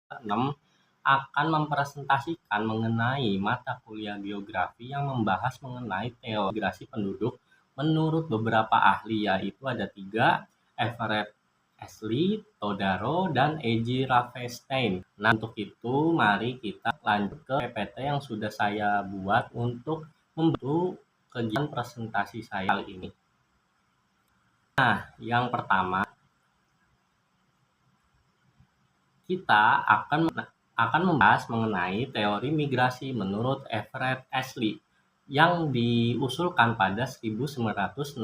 6 akan mempresentasikan mengenai mata kuliah geografi yang membahas mengenai teori migrasi penduduk menurut beberapa ahli, yaitu ada 3, Everett Ashley, Todaro, dan E.G. Ravenstein. Nah, untuk itu mari kita lanjut ke PPT yang sudah saya buat untuk membantu kegiatan presentasi saya kali ini. Nah, yang pertama kita akan membahas mengenai teori migrasi menurut Everett Ashley yang diusulkan pada 1966,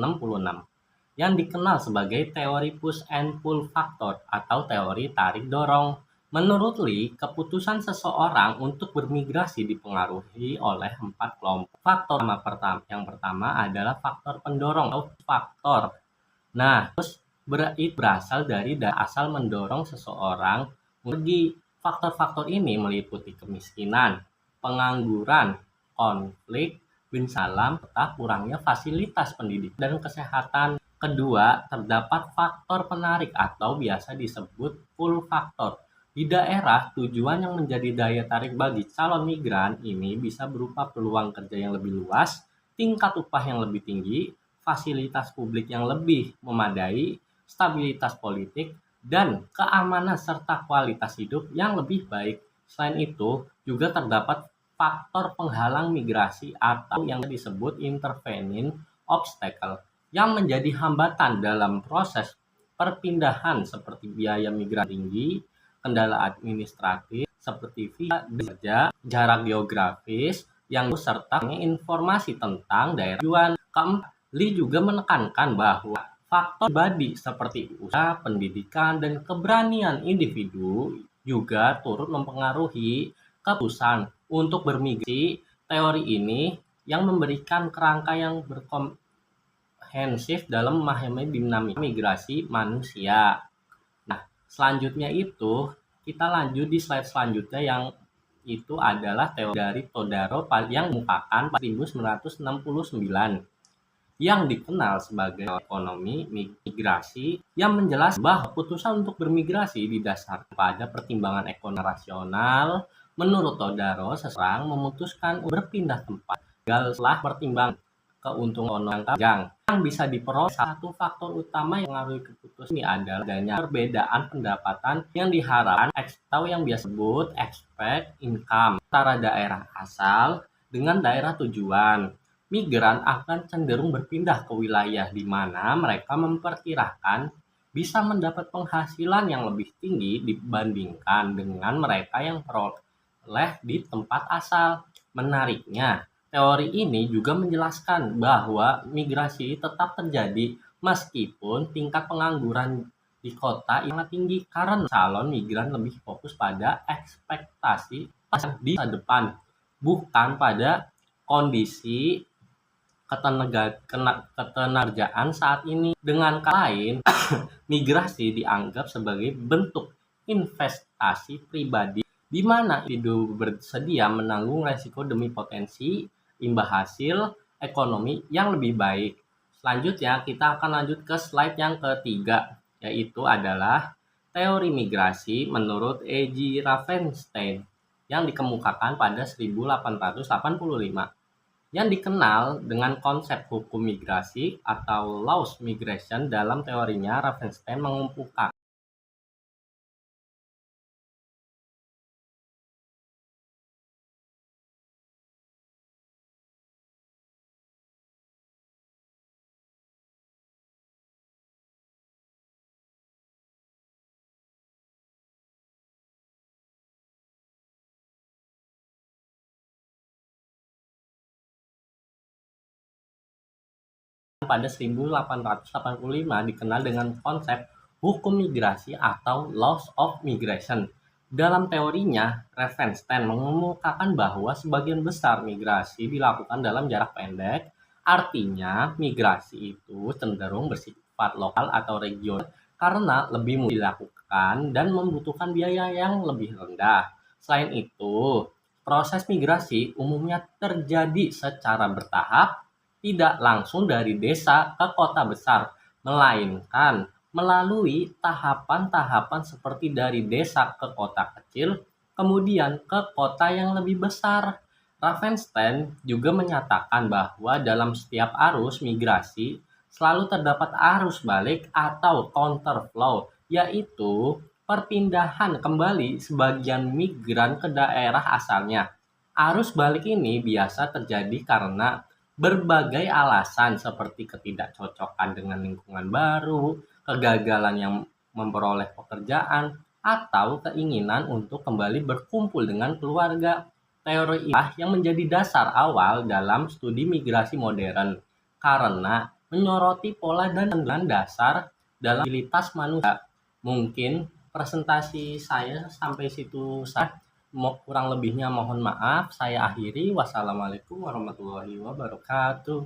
yang dikenal sebagai teori push and pull factor atau teori tarik dorong. Menurut Lee, keputusan seseorang untuk bermigrasi dipengaruhi oleh 4 kelompok faktor. Yang pertama adalah faktor pendorong atau faktor. Nah, berasal dari asal mendorong seseorang pergi. Faktor-faktor ini meliputi kemiskinan, pengangguran, konflik, bencana, serta kurangnya fasilitas pendidikan dan kesehatan. Kedua, terdapat faktor penarik atau biasa disebut pull factor. Di daerah tujuan yang menjadi daya tarik bagi calon migran ini bisa berupa peluang kerja yang lebih luas, tingkat upah yang lebih tinggi, fasilitas publik yang lebih memadai, stabilitas politik, dan keamanan serta kualitas hidup yang lebih baik. Selain itu, juga terdapat faktor penghalang migrasi atau yang disebut intervening obstacle yang menjadi hambatan dalam proses perpindahan seperti biaya migrasi tinggi, kendala administratif seperti visa kerja, jarak geografis yang serta informasi tentang daerah tujuan. Keempat, Lee juga menekankan bahwa faktor pribadi seperti usaha, pendidikan, dan keberanian individu juga turut mempengaruhi keputusan untuk bermigrasi. Teori ini yang memberikan kerangka yang berkomprehensif dalam memahami dinamika migrasi manusia. Nah, selanjutnya itu kita lanjut di slide selanjutnya, yang itu adalah teori dari Todaro yang mengemukakan pada 1969. Yang dikenal sebagai ekonomi migrasi, yang menjelaskan bahwa keputusan untuk bermigrasi didasarkan pada pertimbangan ekonomi rasional. Menurut Todaro, seseorang memutuskan berpindah tempat setelah pertimbangan keuntungan yang bisa diperoleh. Satu faktor utama yang mengaruhi keputusan ini adalah adanya perbedaan pendapatan yang diharapkan atau yang biasa disebut expected income antara daerah asal dengan daerah tujuan. Migran akan cenderung berpindah ke wilayah di mana mereka memperkirakan bisa mendapat penghasilan yang lebih tinggi dibandingkan dengan mereka yang peroleh di tempat asal. Menariknya, teori ini juga menjelaskan bahwa migrasi tetap terjadi meskipun tingkat pengangguran di kota sangat tinggi karena calon migran lebih fokus pada ekspektasi di masa depan, bukan pada kondisi ketenagaraan saat ini. Dengan kata lain, migrasi dianggap sebagai bentuk investasi pribadi di mana individu bersedia menanggung resiko demi potensi imbal hasil ekonomi yang lebih baik. Selanjutnya kita akan lanjut ke slide yang ketiga, yaitu adalah teori migrasi menurut E.G. Ravenstein yang dikemukakan pada 1885. Yang dikenal dengan konsep hukum migrasi atau laws migration. Dalam teorinya, Ravenstein mengemukakan pada 1885 dikenal dengan konsep hukum migrasi atau laws of migration. Dalam teorinya, Ravenstein mengemukakan bahwa sebagian besar migrasi dilakukan dalam jarak pendek. Artinya, migrasi itu cenderung bersifat lokal atau regional karena lebih mudah dilakukan dan membutuhkan biaya yang lebih rendah. Selain itu, proses migrasi umumnya terjadi secara bertahap, tidak langsung dari desa ke kota besar, melainkan melalui tahapan-tahapan seperti dari desa ke kota kecil, kemudian ke kota yang lebih besar. Ravenstein juga menyatakan bahwa dalam setiap arus migrasi selalu terdapat arus balik atau counterflow, yaitu perpindahan kembali sebagian migran ke daerah asalnya. Arus balik ini biasa terjadi karena berbagai alasan seperti ketidakcocokan dengan lingkungan baru, kegagalan yang memperoleh pekerjaan, atau keinginan untuk kembali berkumpul dengan keluarga. Teori inilah yang menjadi dasar awal dalam studi migrasi modern karena menyoroti pola dan dasar dalam mobilitas manusia. Mungkin presentasi saya sampai situ saja. Kurang lebihnya mohon maaf. Saya akhiri. Wassalamualaikum warahmatullahi wabarakatuh.